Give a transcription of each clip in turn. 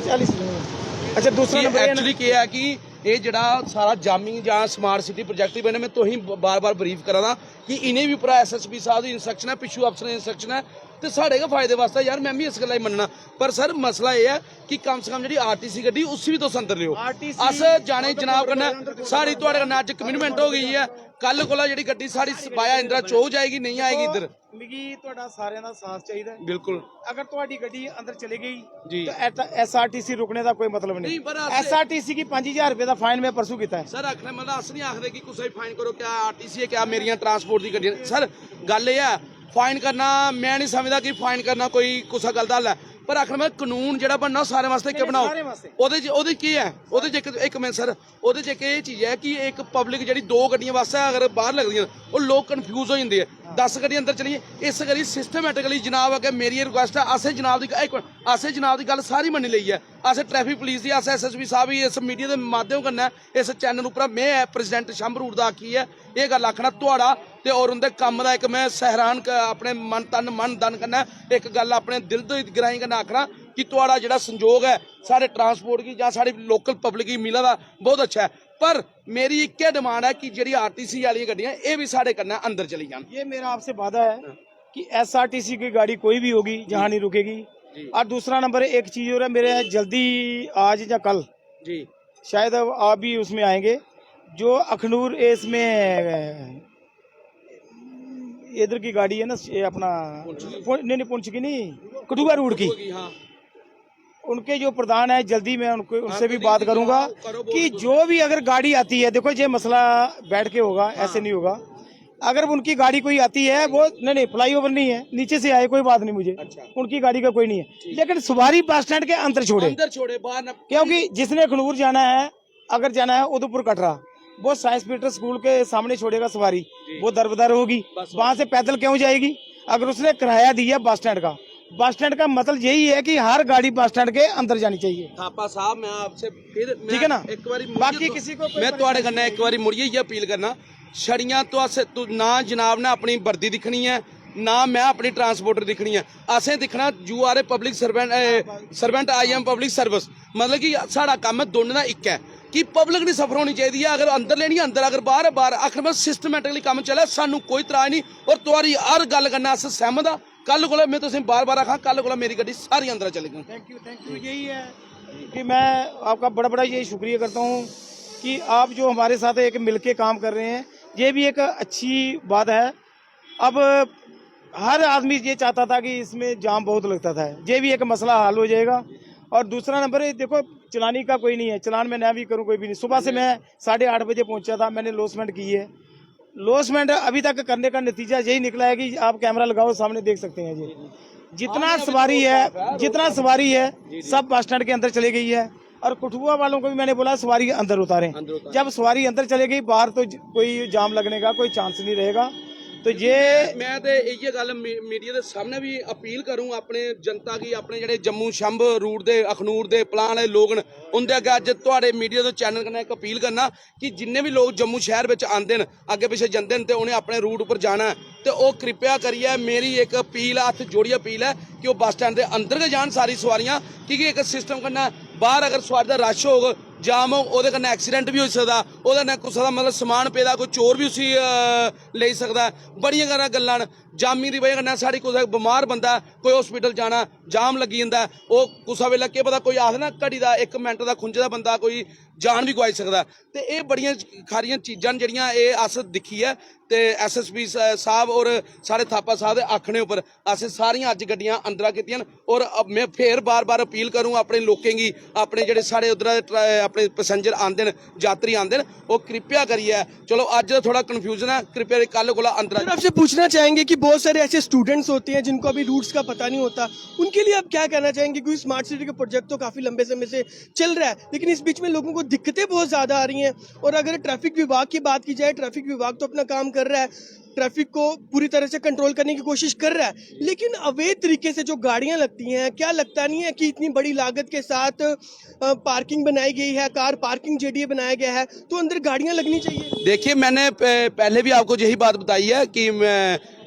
40 अच्छा दूसरा number actually क्या है कि ये जड़ा सारा जामिंग ਜਾਂ ਸਮਾਰਟ ਸਿਟੀ ਪ੍ਰੋਜੈਕਟ ਬਣੇ ਮੈਂ ਤੁਸੀਂ ਬਾਰ-ਬਾਰ ਬਰੀਫ ਕਰਾਂਦਾ ਕਿ ਇਹਨੇ ਵੀ ਪੂਰਾ ਐਸਐਸਪੀ ਸਾਹਿਬ ਦੀ ਇਨਸਟਰਕਸ਼ਨ ਹੈ ਪਿਛੂ ਅਫਸਰ ਦੀ ਇਨਸਟਰਕਸ਼ਨ ਹੈ ਤੇ ਸਾਡੇ ਦਾ ਫਾਇਦੇ ਵਾਸਤੇ ਯਾਰ ਮੈਂ ਵੀ ਇਸ ਗੱਲ ਹੀ ਮੰਨਣਾ ਪਰ ਸਰ ਮਸਲਾ ਇਹ ਹੈ ਕਿ ਕਮ ਸੇ ਕਮ ਜਿਹੜੀ ਆਰਟੀਸੀ ਗੱਡੀ ਉਸ ਵੀ ਤੋਂ ਸੰਦਰ ਲਿਓ ਅਸ ਜਾਣੇ ਜਨਾਬ ਕਰਨਾ ਸਾਡੀ ਤੁਹਾਡੇ ਨਾਲ ਅੱਜ ਕਮਿਟਮੈਂਟ ਹੋ ਗਈ ਹੈ ਕੱਲ ਕੋਲਾ ਜਿਹੜੀ ਗੱਡੀ ਸਾਡੀ ਬਾਇਆ ਇੰਦਰਾ ਚੋ ਜਾਏਗੀ ਨਹੀਂ ਆਏਗੀ ਇੱਧਰ ਮਿਗੀ ਤੁਹਾਡਾ ਸਾਰਿਆਂ ਦਾ ਸਾਥ ਚਾਹੀਦਾ ਬਿਲਕੁਲ अगर ਤੁਹਾਡੀ ਗੱਡੀ ਅੰਦਰ ਚਲੀ ਗਈ जी तो एसआरटीसी रुकने का कोई मतलब नहीं एसआरटीसी की 5000 रुपए का फाइन मैं परसों किया है सर आखने मतलब अस नहीं आखते कि कुछ फाइन करो क्या आरटीसी है क्या मेरिया ट्रांसपोर्ट की गड्डियां सर गल ये है फाइन करना मैं नहीं समझदा कि फाइन करना कोई कुछ गल दा हल है पर आखना मैं कानून ਜਿਹੜਾ ਬਣਨਾ ਸਾਰੇ ਵਾਸਤੇ ਕਿ ਬਣਾਓ ਉਹਦੇ ਕੀ ਹੈ ਉਹਦੇ ਚ ਇੱਕ ਮਿੰਟ ਸਰ ਉਹਦੇ ਚ ਇੱਕ ਇਹ ਚੀਜ਼ ਹੈ ਕਿ ਇੱਕ ਪਬਲਿਕ ਜਿਹੜੀ ਦੋ ਗੱਡੀਆਂ ਵਾਸਤੇ ਅਗਰ ਬਾਹਰ ਲੱਗਦੀਆਂ ਉਹ ਲੋਕ ਕਨਫਿਊਜ਼ ਹੋ ਜਾਂਦੇ ਆ 10 ਗੱਡੀਆਂ ਅੰਦਰ ਚਲੀਏ ਇਸ ਕਰੀ ਸਿਸਟਮੈਟਿਕਲੀ ਜਨਾਬ ਅੱਗੇ ਮੇਰੀ ਰਿਕੁਐਸਟ ਹੈ ਆਸੇ ਜਨਾਬ ਦੀ ਗੱਲ ਸਾਰੀ ਮੰਨੀ ਲਈ ਹੈ ਆਸੇ ਟ੍ਰੈਫਿਕ ਪੁਲਿਸ ਦੀ ਆਸੇ ਐਸਐਸਪੀ ਸਾਹਿਬ ਵੀ ਇਸ ਮੀਡੀਆ ਦੇ ਮਾਧਿਅਮ ਕਰਨਾ ਇਸ ਚੈਨਲ ਉੱਪਰ ਮੈਂ ਪ੍ਰੈਜ਼ੀਡੈਂਟ ਸ਼ੰਭਰੂਰ ਦਾ ਆਖੀ ਹੈ ਇਹ ਗੱਲ ਆਖਣਾ ਤੁਹਾਡਾ ਤੇ ਔਰ ਉਹਦੇ ਕੰਮ ਦਾ ਇੱਕ ਮੈਂ ਸਹਿਰਾਨ ਆਪਣੇ ਮਨ ਦਨ ਕਰਨਾ ਇੱਕ ਗੱਲ ਆਪਣੇ ਦਿਲ ਤੋਂ ਗਰਾਈ ਕਰਨਾ ਆਖਣਾ कि ਤੁਹਾਡਾ ਜਿਹੜਾ ਸੰਯੋਗ ਹੈ ਸਾਡੇ ट्रांसपोर्ट की ਜਾਂ ਸਾਡੀ ਲੋਕਲ ਪਬਲਿਕ ਦੀ ਮਿਲਾ ਦਾ ਬਹੁਤ ਅੱਛਾ ਹੈ पर मेरी एक डिमांड है कि जी आरटीसी वाली गड्डियां ये भी साढ़े करना अंदर चली जान ये मेरा आपसे वादा है कि एसआरटीसी की गाड़ी कोई भी होगी जहाँ नहीं रुकेगी और दूसरा नंबर एक चीज हो रहा है मेरे जल्दी आज या कल जी शायद आप भी उसमें आएंगे जो अखनूर इसमें इधर की गाड़ी है ना ये अपना नहीं पुंछ की नहीं कठुआ रूट की हाँ उनके जो प्रधान है जल्दी मैं उनसे भी बात करूंगा कि जो भी अगर गाड़ी आती है देखो ये मसला बैठ के होगा ऐसे नहीं होगा अगर उनकी गाड़ी कोई आती है वो नहीं फ्लाईओवर नहीं है नीचे से आए कोई बात नहीं मुझे उनकी गाड़ी का कोई नहीं है लेकिन सवारी बस स्टैंड के अंदर छोड़े बाहर क्योंकि जिसने अखनूर जाना है अगर जाना है उदयपुर कटरा वो साइंस पीटर स्कूल के सामने छोड़ेगा सवारी वो दरबदर होगी वहां से पैदल क्यों जाएगी अगर उसने किराया दिया बस स्टैंड का बस स्टैंड का मतलब यही है कि हर गाड़ी बस स्टैंड के अंदर जानी चाहिए थापा साहब मैं आपसे फिर ठीक है ना एक बारी बाकी किसी को मैं ਤੁਹਾਡੇ करना एक बारी मुड़िए ये अपील करना छड़ियां तो ना जनाब ने अपनी वर्दी दिखनी है ना मैं अपनी ट्रांसपोर्टर दिखनी है असें दिखना you are a public servant I am public service मतलब कि साड़ा काम है दोनों का एक है कि पब्लिक नहीं सफर होनी चाहिए अगर अंदर लेनी अंदर अगर बाहर आखिर में सिस्टमैटिकली काम चले सानू कोई तराज नहीं और तुम्हारी हर गल करना अस सहमत हाँ कल को मैं तुम बार आखा कल को मेरी गड्डी सारी अंदर चलेगी थैंक यू यही है कि मैं आपका बड़ा यही शुक्रिया करता हूँ कि आप जो हमारे साथ एक मिलके काम कर रहे हैं ये भी एक अच्छी बात है अब हर आदमी ये चाहता था कि इसमें जाम बहुत लगता था ये भी एक मसला हल हो जाएगा और दूसरा नंबर देखो चलानी का कोई नहीं है चलान में ना भी करूँ कोई भी नहीं सुबह से मैं 8:30 बजे पहुँचा था मैंने लॉसमेंट की है लॉसमेंट अभी तक करने का नतीजा यही निकला है कि आप कैमरा लगाओ सामने देख सकते हैं ये जितना सवारी है सब बस स्टैंड के अंदर चली गई है और कठुआ वालों को भी मैंने बोला सवारी अंदर उतारें जब सवारी अंदर चले गई बाहर तो कोई जाम लगने का कोई चांस नहीं रहेगा तो ये मैं तो ये गल मीडिया के सामने भी अपील करूँ अपने जनता की अपने ਜਿਹੜੇ जम्मू शंभ रूट दे अखनूर दे पलान वाले लोग न उनके अगे अज तुहाडे मीडिया के चैनल कन्नै एक अपील करना कि जिन्ने भी लोग जम्मू शहर में आते हैं अगे पिछे जाते हैं तो उन्हें अपने रूट पर जाना है तो वह कृपया करिए मेरी एक अपील हथ जोड़ी अपील है कि वह बस स्टैंड के अंदर गै जान सारी सवारियां क्योंकि एक सिस्टम करना बाहर अगर सवारी का रश होग जाम हो ਉਹਦੇ कन्नै एक्सीडेंट भी हो सकता ਉਹਦੇ ਨਾਲ कुछ का मतलब समान पेदा कोई चोर भी उसी ले सकता बड़ियां गल्लां जामी की वजह कन्नै साढ़ी कुछ बीमार बंदा कोई हॉस्पिटल जाना जाम लगी जाता वो कुछ वेले केह् पता कोई आखदा ना घड़ी का 1 मिनट का खुंझे दा बंदा कोई जान भी गवाई सकता तो ये बड़ियां खारियां चीज़ां जेहड़ियां ये अस दिक्खी है तो SSP साहब और साढ़े थापा साहब के आखने उपर असें सारियां अज गड्डियां अंदर कीतियां और मैं फिर बार अपील करूँ अपने लोगों की अपने जेहड़े साढ़े उधर अपने पैसेंजर आते हैं यात्री आते हैं वो कृपया करिए चलो अज थोड़ा कन्फ्यूजन है कृपया कल को अंदर आपसे पूछना चाहेंगे कि बहुत सारे ऐसे स्टूडेंट्स होते हैं जिनको अभी रूट्स का पता नहीं होता उनके लिए आप क्या कहना चाहेंगे क्योंकि स्मार्ट सिटी का प्रोजेक्ट तो काफ़ी लंबे समय से चल रहा है लेकिन इस बीच में लोगों को दिक्कतें बहुत ज़्यादा आ रही हैं और अगर ट्रैफिक विभाग की बात की जाए ट्रैफिक विभाग तो अपना काम कर रहा है ट्रैफिक को पूरी तरह से कंट्रोल करने की कोशिश कर रहा है लेकिन अवैध तरीके से जो गाड़ियां लगती हैं क्या लगता नहीं है कि इतनी बड़ी लागत के साथ पार्किंग बनाई गई है कार पार्किंग जेडीए बनाया गया है तो अंदर गाड़ियां लगनी चाहिए देखिए मैंने पहले भी आपको यही बात बताई है कि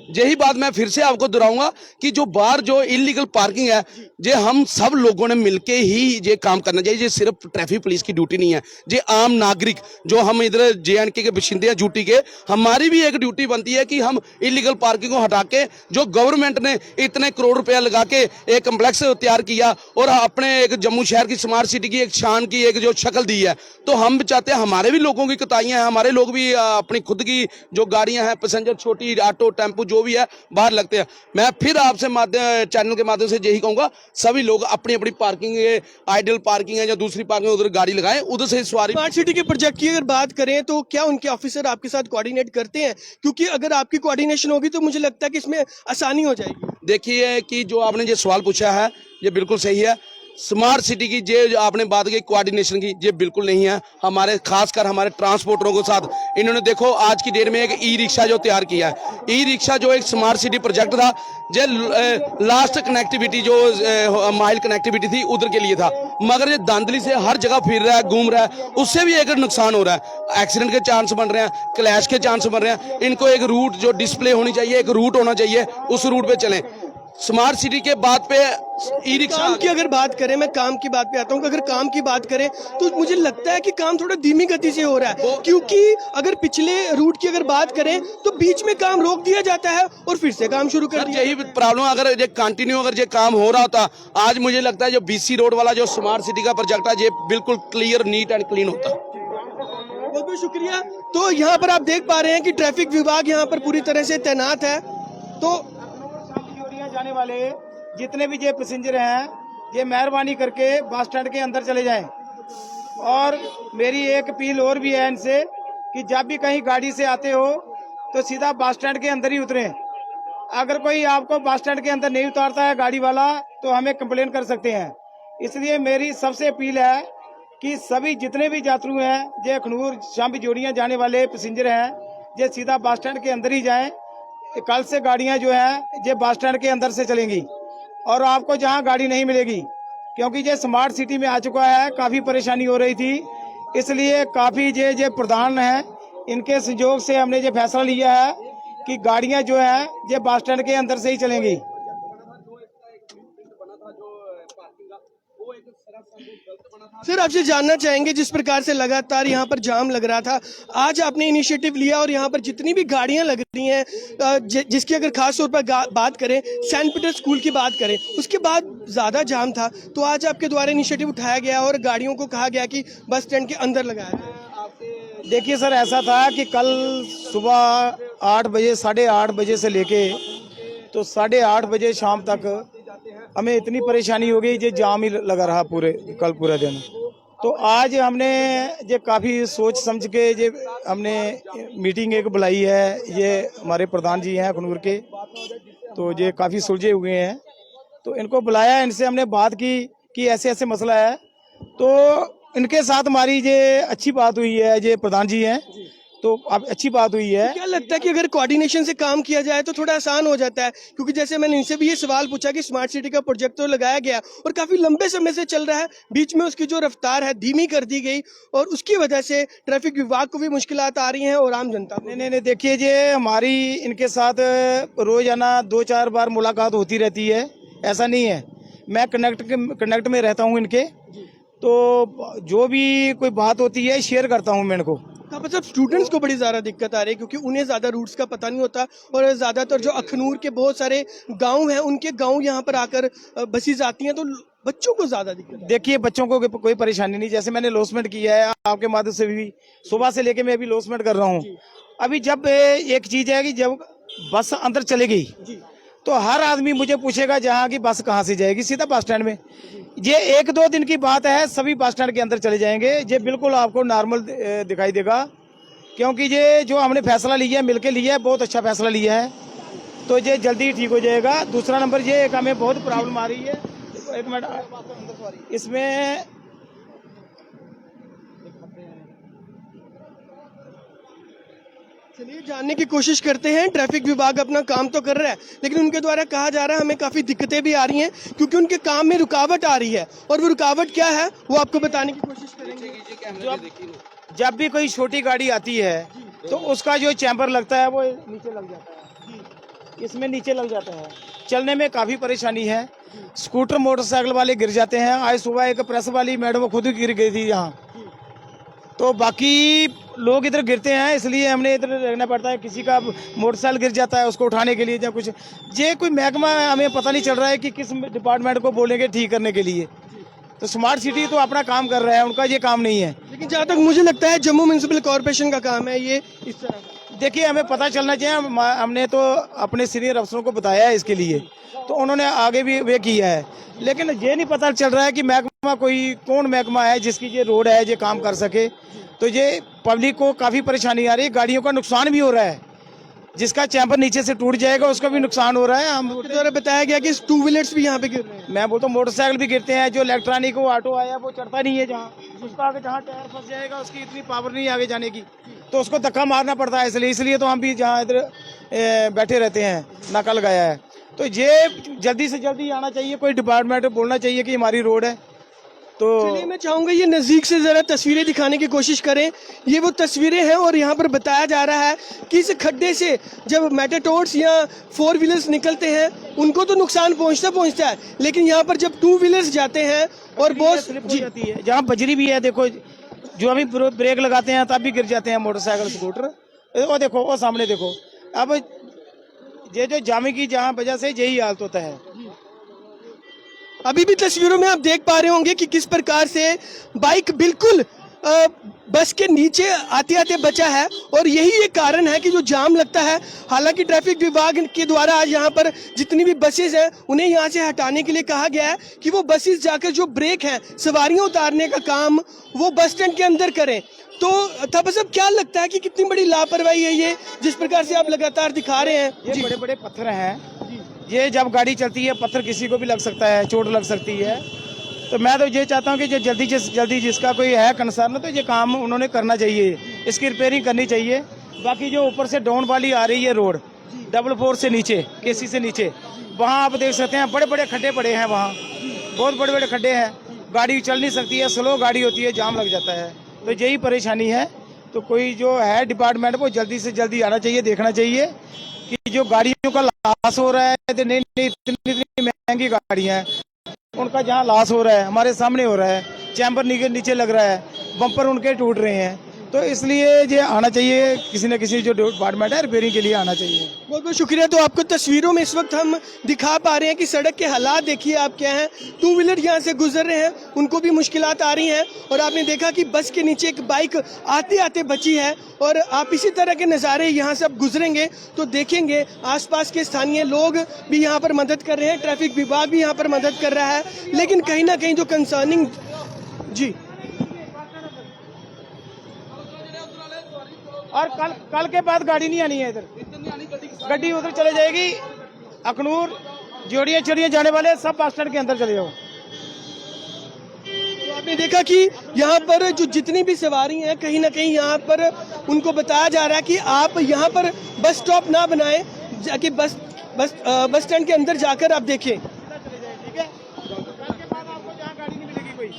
यही बात मैं फिर से आपको दोहराऊंगा कि जो बाहर जो इलीगल पार्किंग है, ये हम सब लोगों ने मिलके ही ये काम करना चाहिए। ये सिर्फ ट्रैफिक पुलिस की ड्यूटी नहीं है, ये आम नागरिक जो हम इधर JNK के बशिंदे हैं ड्यूटी के, हमारी भी एक ड्यूटी बनती है कि हम इलीगल पार्किंग को हटा के, जो गवर्नमेंट ने इतने करोड़ रुपया लगा के एक कम्प्लेक्स तैयार किया और अपने एक जम्मू शहर की स्मार्ट सिटी की एक शान की एक जो शक्ल दी है, तो हम भी चाहते हैं हमारे भी लोगों की कताइयाँ हैं, हमारे लोग भी अपनी खुद की जो गाड़ियाँ हैं, पैसेंजर छोटी ऑटो टेम्पो जो भी है बाहर लगते हैं। मैं फिर आपसे चैनल के माध्यम से यही कहूँगा, सभी लोग अपनी अपनी पार्किंग, आइडल पार्किंग है या दूसरी पार्किंग, उधर गाड़ी लगाएं, उधर से सवारी। स्मार्ट सिटी के प्रोजेक्ट की अगर बात करें तो क्या उनके ऑफिसर आपके साथ कोऑर्डिनेट करते हैं? क्योंकि अगर आपकी कोऑर्डिनेशन होगी तो मुझे लगता है कि इसमें आसानी हो जाएगी। देखिए कि जो आपने ये सवाल पूछा है ये बिल्कुल सही है। स्मार्ट सिटी की जो आपने बात की कोऑर्डिनेशन की, ये बिल्कुल नहीं है। हमारे खासकर हमारे ट्रांसपोर्टरों के साथ इन्होंने देखो आज की डेट में एक ई रिक्शा जो तैयार किया है, ई रिक्शा जो एक स्मार्ट सिटी प्रोजेक्ट था, जो लास्ट कनेक्टिविटी जो माइल कनेक्टिविटी थी उधर के लिए था, मगर ये धांधली से हर जगह फिर रहा है, घूम रहा है, उससे भी एक नुकसान हो रहा है। एक्सीडेंट के चांस बन रहे हैं, क्लैश के चांस बन रहे हैं। इनको एक रूट जो डिस्प्ले होनी चाहिए, एक रूट होना चाहिए, उस रूट पे चलें। स्मार्ट सिटी के बाद पे ई रिक्शा काम की अगर बात करें, मैं काम की बात पे आता हूँ, अगर काम की बात करें तो मुझे लगता है कि काम थोड़ा धीमी गति से हो रहा है, क्योंकि अगर पिछले रूट की अगर बात करें तो बीच में काम रोक दिया जाता है और फिर से काम शुरू कर दिया। यही प्रॉब्लम, अगर ये कंटिन्यू अगर ये काम हो रहा होता, आज मुझे लगता है जो BC रोड वाला जो स्मार्ट सिटी का प्रोजेक्ट है, ये बिल्कुल क्लियर, नीट एंड क्लीन होता। बहुत बहुत शुक्रिया। तो यहाँ पर आप देख पा रहे हैं कि ट्रैफिक विभाग यहाँ पर पूरी तरह से तैनात है। तो जाने वाले जितने भी ये पैसेंजर हैं, ये मेहरबानी करके बस स्टैंड के अंदर चले जाएं। और मेरी एक अपील और भी है इनसे कि जब भी कहीं गाड़ी से आते हो तो सीधा बस स्टैंड के अंदर ही उतरें। अगर कोई आपको बस स्टैंड के अंदर नहीं उतारता है गाड़ी वाला, तो हमें कंप्लेन कर सकते हैं। इसलिए मेरी सबसे अपील है कि सभी जितने भी यात्रु हैं, ये अखनूर शाम जोड़ियाँ जाने वाले पैसेंजर हैं, ये सीधा बस स्टैंड के अंदर ही जाएं। कल से गाड़ियां जो हैं ये बस स्टैंड के अंदर से चलेंगी और आपको जहां गाड़ी नहीं मिलेगी, क्योंकि ये स्मार्ट सिटी में आ चुका है, काफ़ी परेशानी हो रही थी। इसलिए काफ़ी ये प्रधान हैं, इनके सहयोग से हमने ये फैसला लिया है कि गाड़ियां जो हैं ये बस स्टैंड के अंदर से ही चलेंगी। सर, आपसे जानना चाहेंगे, जिस प्रकार से लगातार यहाँ पर जाम लग रहा था, आज आपने इनिशिएटिव लिया और यहाँ पर जितनी भी गाड़ियाँ लग रही हैं, जिसकी अगर खास तौर पर बात करें, सेंट पीटर स्कूल की बात करें, उसके बाद ज़्यादा जाम था, तो आज आपके द्वारा इनिशिएटिव उठाया गया और गाड़ियों को कहा गया कि बस स्टैंड के अंदर लगाया जाए। देखिए सर, ऐसा था कि कल सुबह 8 बजे, 8:30 बजे से लेके तो 8:30 बजे शाम तक हमें इतनी परेशानी हो गई, ये जाम ही लगा रहा कल पूरे दिन। तो आज हमने ये काफ़ी सोच समझ के ये हमने मीटिंग एक बुलाई है। ये हमारे प्रधान जी हैं अखनूर के, तो ये काफ़ी सुलझे हुए हैं, तो इनको बुलाया, इनसे हमने बात की कि ऐसे ऐसे मसला है। तो इनके साथ हमारी ये अच्छी बात हुई है, ये प्रधान जी हैं, तो अब अच्छी बात हुई है। क्या लगता है कि अगर कोऑर्डिनेशन से काम किया जाए तो थोड़ा आसान हो जाता है? क्योंकि जैसे मैंने इनसे भी ये सवाल पूछा कि स्मार्ट सिटी का प्रोजेक्ट तो लगाया गया और काफी लंबे समय से चल रहा है, बीच में उसकी जो रफ्तार है धीमी कर दी गई और उसकी वजह से ट्रैफिक विभाग को भी मुश्किलात आ रही हैं और आम जनता को। नहीं, देखिए ये हमारी इनके साथ रोजाना 2-4 बार मुलाकात होती रहती है, ऐसा नहीं है। मैं कनेक्ट में रहता हूँ इनके, तो जो भी कोई बात होती है शेयर करता हूँ मैं इनको। मतलब स्टूडेंट्स को बड़ी ज़्यादा दिक्कत आ रही है क्योंकि उन्हें ज़्यादा रूट्स का पता नहीं होता और ज़्यादातर जो अखनूर के बहुत सारे गांव हैं, उनके गांव यहाँ पर आकर बसेस आती हैं, तो बच्चों को ज़्यादा दिक्कत। देखिए बच्चों को कोई परेशानी नहीं, जैसे मैंने लॉसमेंट किया है आपके माध्यम से भी, सुबह से लेके मैं अभी लॉसमेंट कर रहा हूँ। अभी जब एक चीज़ है कि जब बस अंदर चलेगी तो हर आदमी मुझे पूछेगा जहाँ की बस कहाँ से जाएगी, सीधा बस स्टैंड में। ये 1-2 दिन की बात है, सभी बस स्टैंड के अंदर चले जाएंगे, ये बिल्कुल आपको नॉर्मल दिखाई देगा, क्योंकि ये जो हमने फैसला लिया है, मिलके लिया है, बहुत अच्छा फैसला लिया है, तो ये जल्दी ठीक हो जाएगा। दूसरा नंबर ये एक हमें बहुत प्रॉब्लम आ रही है, एक मिनट, इसमें चलिए जानने की कोशिश करते हैं। ट्रैफिक विभाग अपना काम तो कर रहा है, लेकिन उनके द्वारा कहा जा रहा है हमें काफ़ी दिक्कतें भी आ रही हैं क्योंकि उनके काम में रुकावट आ रही है, और वो रुकावट क्या है वो आपको बताने की कोशिश करेंगे। जब भी कोई छोटी गाड़ी आती है तो उसका जो चैम्बर लगता है वो नीचे लग जाता है, इसमें नीचे लग जाता है, चलने में काफ़ी परेशानी है। स्कूटर मोटरसाइकिल वाले गिर जाते हैं। आज सुबह एक प्रेस वाली मैडम खुद ही गिर गई थी यहाँ, तो बाकी लोग इधर गिरते हैं, इसलिए हमने इधर रहना पड़ता है। किसी का मोटरसाइकिल गिर जाता है, उसको उठाने के लिए या कुछ, ये कोई महकमा हमें पता नहीं चल रहा है कि किस डिपार्टमेंट को बोलेंगे ठीक करने के लिए। तो स्मार्ट सिटी तो अपना काम कर रहा है, उनका ये काम नहीं है। लेकिन जहाँ तक मुझे लगता है जम्मू म्यूनसिपल कॉर्पोरेशन का काम है ये इस तरह का। देखिए, हमें पता चलना चाहिए। हमने तो अपने सीनियर अफसरों को बताया है इसके लिए, तो उन्होंने आगे भी वे किया है, लेकिन ये नहीं पता चल रहा है कि महकमा कौन महकमा है जिसकी ये रोड है ये काम कर सके। तो ये पब्लिक को काफ़ी परेशानी आ रही है, गाड़ियों का नुकसान भी हो रहा है। जिसका चैम्बर नीचे से टूट जाएगा उसका भी नुकसान हो रहा है। हम द्वारा बताया गया कि 2 व्हीलर्स भी यहाँ पे गिर रहे हैं। मैं बोलता हूँ मोटरसाइकिल भी गिरते हैं। जो इलेक्ट्रॉनिक ऑटो आया वो चढ़ता नहीं है, जहाँ उसका आगे जहाँ टायर फंस जाएगा उसकी इतनी पावर नहीं आगे जाने की, तो उसको धक्का मारना पड़ता है। इसलिए तो हम भी जहाँ इधर बैठे रहते हैं, नाका लगाया है। तो ये जल्दी से जल्दी आना चाहिए, कोई डिपार्टमेंट बोलना चाहिए कि हमारी रोड है। तो चलिए मैं चाहूंगा ये नज़दीक से ज़रा तस्वीरें दिखाने की कोशिश करें। ये वो तस्वीरें हैं और यहाँ पर बताया जा रहा है कि इस खड्डे से जब मेटाडोर्स या 4 व्हीलर्स निकलते हैं उनको तो नुकसान पहुँचता है, लेकिन यहाँ पर जब 2 व्हीलर्स जाते हैं और बहुत स्लिप हो जाती है। जहाँ बजरी भी है, देखो जो अभी ब्रेक लगाते हैं तब भी गिर जाते हैं मोटरसाइकिल स्कूटर। वो देखो, वो सामने देखो। अब ये जो जामे की जहाँ वजह से यही हालत होता है। अभी भी तस्वीरों में आप देख पा रहे होंगे कि किस प्रकार से बाइक बिल्कुल बस के नीचे आते आते बचा है, और यही एक कारण है कि जो जाम लगता है। हालांकि ट्रैफिक विभाग के द्वारा आज यहाँ पर जितनी भी बसेस हैं उन्हें यहाँ से हटाने के लिए कहा गया है कि वो बसेस जाकर जो ब्रेक है, सवारियाँ उतारने का काम वो बस स्टैंड के अंदर करें। तो थापा साहब, क्या लगता है कि कितनी बड़ी लापरवाही है ये, जिस प्रकार से आप लगातार दिखा रहे हैं? ये बड़े बड़े पत्थर हैं, ये जब गाड़ी चलती है पत्थर किसी को भी लग सकता है, चोट लग सकती है। तो मैं तो ये चाहता हूँ कि जो जल्दी से जल्दी जिसका कोई है कंसर्न, तो ये काम उन्होंने करना चाहिए, इसकी रिपेयरिंग करनी चाहिए। बाकी जो ऊपर से डाउन वाली आ रही है रोड, 444 से नीचे, केसी से नीचे, वहाँ आप देख सकते हैं बड़े बड़े खड्डे पड़े हैं। वहाँ बहुत बड़े बड़े खड्डे हैं, गाड़ी चल नहीं सकती है, स्लो गाड़ी होती है, जाम लग जाता है। तो यही परेशानी है। तो कोई जो है डिपार्टमेंट वो जल्दी से जल्दी आना चाहिए, देखना चाहिए कि जो गाड़ियों का लॉस हो रहा है, तो नहीं इतनी महंगी गाड़ियाँ हैं, उनका जहाँ लॉस हो रहा है हमारे सामने हो रहा है, चैम्बर नीचे लग रहा है, बम्पर उनके टूट रहे हैं। तो इसलिए ये आना चाहिए, किसी न किसी जो डिपार्टमेंट है रिपेयरिंग के लिए आना चाहिए। बहुत बहुत शुक्रिया। तो आपको तस्वीरों में इस वक्त हम दिखा पा रहे हैं कि सड़क के हालात देखिए आप क्या हैं। 2 व्हीलर यहाँ से गुजर रहे हैं, उनको भी मुश्किलात आ रही हैं, और आपने देखा कि बस के नीचे एक बाइक आते आते बची है। और आप इसी तरह के नज़ारे यहाँ से आप गुजरेंगे तो देखेंगे आसपास के स्थानीय लोग भी यहाँ पर मदद कर रहे हैं, ट्रैफिक विभाग भी यहाँ पर मदद कर रहा है, लेकिन कहीं ना कहीं जो कंसर्निंग जी। और कल के बाद गाड़ी नहीं आनी है इधर, गड्डी उधर चले जाएगी। अखनूर जोड़ियाँ चोड़ियाँ जाने वाले सब बस स्टैंड के अंदर चले जाओ। तो आपने देखा कि यहाँ पर जो जितनी भी सवारी हैं कहीं ना कहीं यहाँ पर उनको बताया जा रहा है कि आप यहाँ पर बस स्टॉप ना बनाएं, जाके बस स्टैंड के अंदर जाकर आप देखें। ठीक है, कल के बाद आपको जहाँ गाड़ी नहीं मिलेगी कोई,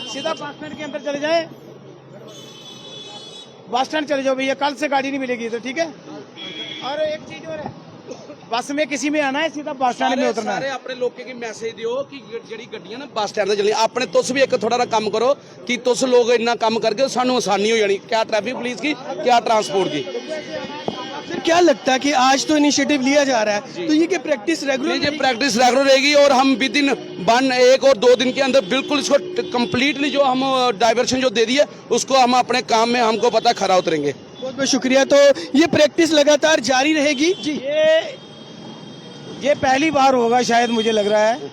सीधा बस स्टैंड के अंदर चले जाए, बस स्टैंड चले जाओ भैया, कल से गाड़ी नहीं मिलेगी तो। ठीक है। और एक चीज और है, बस में किसी में आना है सीधा बस स्टैंड में उतरना सारे है। अपने लोगों की मैसेज दियो कि ਜਿਹੜੀ ਗੱਡੀਆਂ ਨਾ ਬੱਸ ਸਟੈਂਡ ਤੇ ਚੱਲੀਆਂ, ਆਪਣੇ तुस भी एक थोड़ा सा काम करो कि तुस लोग इतना काम करके सानू आसानी हो जानी, क्या ट्रैफिक पुलिस की, क्या ट्रांसपोर्ट की। फिर क्या लगता है कि आज तो इनिशिएटिव लिया जा रहा है, तो ये कि प्रैक्टिस रेगुलर ये प्रैक्टिस रेगुलर रहेगी और हम विद इन 1 और 2 दिन के अंदर बिल्कुल इसको कंप्लीटली जो हम डाइवर्शन जो दे दिए उसको हम अपने काम में हमको पता खरा उतरेंगे। बहुत बहुत शुक्रिया। तो ये प्रैक्टिस लगातार जारी रहेगी जी। ये पहली बार होगा शायद, मुझे लग रहा है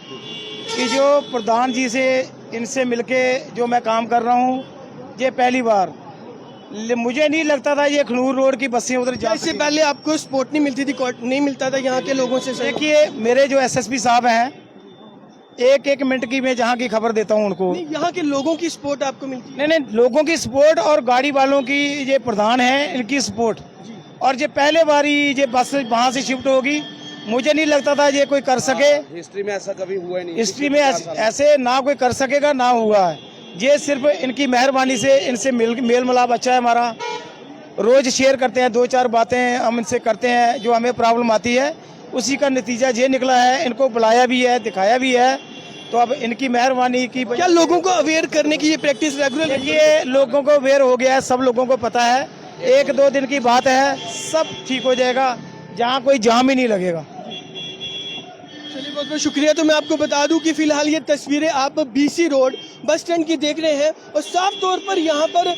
कि जो प्रधान जी से इनसे मिलके जो मैं काम कर रहा हूँ, ये पहली बार। मुझे नहीं लगता था ये खनूर रोड की बसें उधर जा, इससे पहले आपको सपोर्ट नहीं मिलती थी, नहीं मिलता था यहाँ के लोगों से? देखिए, मेरे जो एसएसपी साहब हैं, एक मिनट की मैं जहाँ की खबर देता हूँ उनको, यहाँ के लोगों की सपोर्ट आपको मिलती है? नहीं, लोगों की सपोर्ट और गाड़ी वालों की, ये प्रधान है इनकी सपोर्ट। और ये पहले बार ही ये बस वहाँ से शिफ्ट होगी, मुझे नहीं लगता था ये कोई कर सके। हिस्ट्री में ऐसा कभी हुआ ही नहीं, हिस्ट्री में ऐसे ना कोई कर सकेगा, ना हुआ है। ये सिर्फ इनकी मेहरबानी से, इनसे मेल मिलाप अच्छा है हमारा। रोज़ शेयर करते हैं, 2-4 बातें हम इनसे करते हैं जो हमें प्रॉब्लम आती है, उसी का नतीजा ये निकला है। इनको बुलाया भी है, दिखाया भी है, तो अब इनकी मेहरबानी की क्या लोगों को अवेयर करने की ये प्रैक्टिस रेगुलर ये लोगों को अवेयर हो गया है, सब लोगों को पता है। 1-2 दिन की बात है, सब ठीक हो जाएगा, जहाँ कोई जाम ही नहीं लगेगा। चलिए बहुत बहुत शुक्रिया। तो मैं आपको बता दूं कि फिलहाल ये तस्वीरें आप बीसी रोड बस स्टैंड की देख रहे हैं और साफ तौर पर यहाँ पर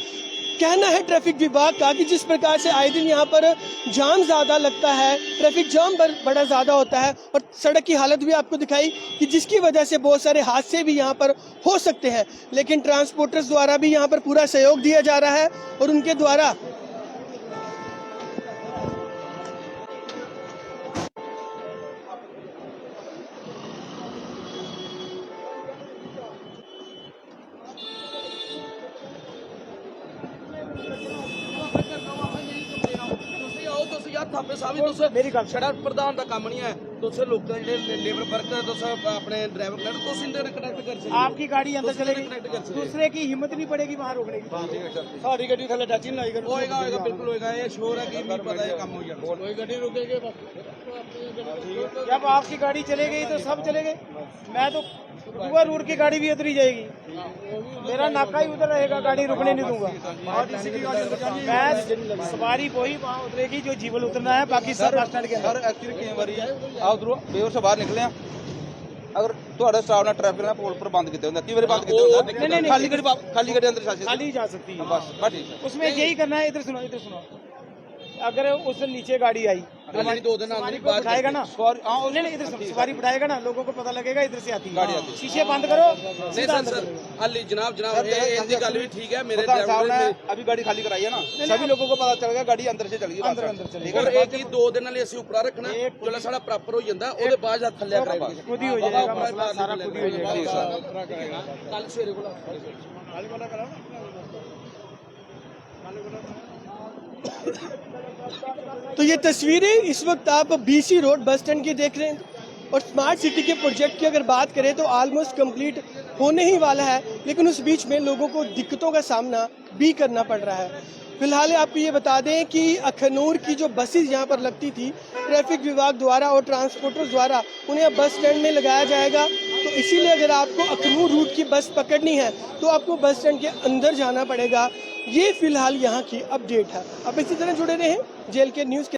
कहना है ट्रैफिक विभाग का कि जिस प्रकार से आए दिन यहाँ पर जाम ज़्यादा लगता है, ट्रैफिक जाम बड़ा ज़्यादा होता है और सड़क की हालत भी आपको दिखाई कि जिसकी वजह से बहुत सारे हादसे भी यहाँ पर हो सकते हैं, लेकिन ट्रांसपोर्टर्स द्वारा भी यहाँ पर पूरा सहयोग दिया जा रहा है और उनके द्वारा मेरी गल छड़ा प्रधान का काम नहीं है, तुसे लोग लेबर वर्कर तुसे अपने ड्राइवर कनेक्ट तुस इंदे कनेक्ट कर सकते आपकी गाड़ी अंदर चलेगी, कनेक्ट कर सकते दूसरे की हिम्मत नहीं पड़ेगी वहाँ रोकने की। सारी गड्डी थले टच नहीं करो। होएगा होएगा बिल्कुल होएगा, ये श्योर है कि नहीं पता है काम हो जाना। कोई गड्डी रुकेगी जब आपकी गाड़ी चले गई तो सब चले गए। मैं तो दुआ रोड की गाड़ी भी उतरी जाएगी, मेरा नाका ही उधर रहेगा, गाड़ी रुकने नहीं दूंगा। मैं सवारी वही वहाँ उतरेगी जो जीवल उतरना है, बाकी सब बस स्टैंड के अंदर। एक्चुअली कई बारी आप उधरों बेवर से बाहर निकले अगर ਤੁਹਾਡੇ ਸਟਾਫ ਨਾਲ ਟ੍ਰੈਫਿਕ ਨਾਲ ਪੁਲ ਪਰ ਬੰਦ ਕੀਤੇ ਹੁੰਦੇ, ਕਈ ਵਾਰੀ ਬੰਦ ਕੀਤੇ ਹੁੰਦੇ, नहीं, ਖਾਲੀ ਗੱਡੀ ਅੰਦਰ ਸ਼ਾਸਨ खाली जा सकती है। बस ठीक है। उसमें यही करना है। इधर सुनो, अगर उस नीचे गाड़ी आई हमारी 2 दिन सवारी को बिठाएगा ना, नहीं इधर सुनो, सवारी बिठाएगा ना, लोगों को पता लगेगा इधर से आती है, शीशे बंद करो, नहीं सर सर अली जनाब इनकी गल भी ठीक है। मेरे साहब ड्राइवर ने ने अभी गाड़ी खाली कराई है ना, सभी लोगों को पता चल गया गाड़ी अंदर से चली गई, अंदर चलेगी। और एक ही 2 दिन वाले ਅਸੀਂ ਉਪਰਾ ਰੱਖਣਾ ਜਿਹੜਾ ਸਾਡਾ ਪ੍ਰੋਪਰ ਹੋ ਜਾਂਦਾ, ਉਹਦੇ ਬਾਅਦ ਜਦ ਥੱਲੇ ਕਰਾਂਗੇ खुद ही हो जाएगा मसला, सारा खुद ही हो जाएगा। ਕੱਲ ਸਵੇਰੇ ਕੋਲ तो ये तस्वीरें इस वक्त आप बीसी रोड बस स्टैंड की देख रहे हैं और स्मार्ट सिटी के प्रोजेक्ट की अगर बात करें तो ऑलमोस्ट कंप्लीट होने ही वाला है, लेकिन उस बीच में लोगों को दिक्कतों का सामना भी करना पड़ रहा है। फिलहाल आपको ये बता दें कि अखनूर की जो बसेस यहाँ पर लगती थी ट्रैफिक विभाग द्वारा और ट्रांसपोर्टर्स द्वारा उन्हें अब बस स्टैंड में लगाया जाएगा, तो इसीलिए अगर आपको अखनूर रूट की बस पकड़नी है तो आपको बस स्टैंड के अंदर जाना पड़ेगा। ये फिलहाल यहाँ की अपडेट है। अब इसी तरह जुड़े रहें जेल के न्यूज़ के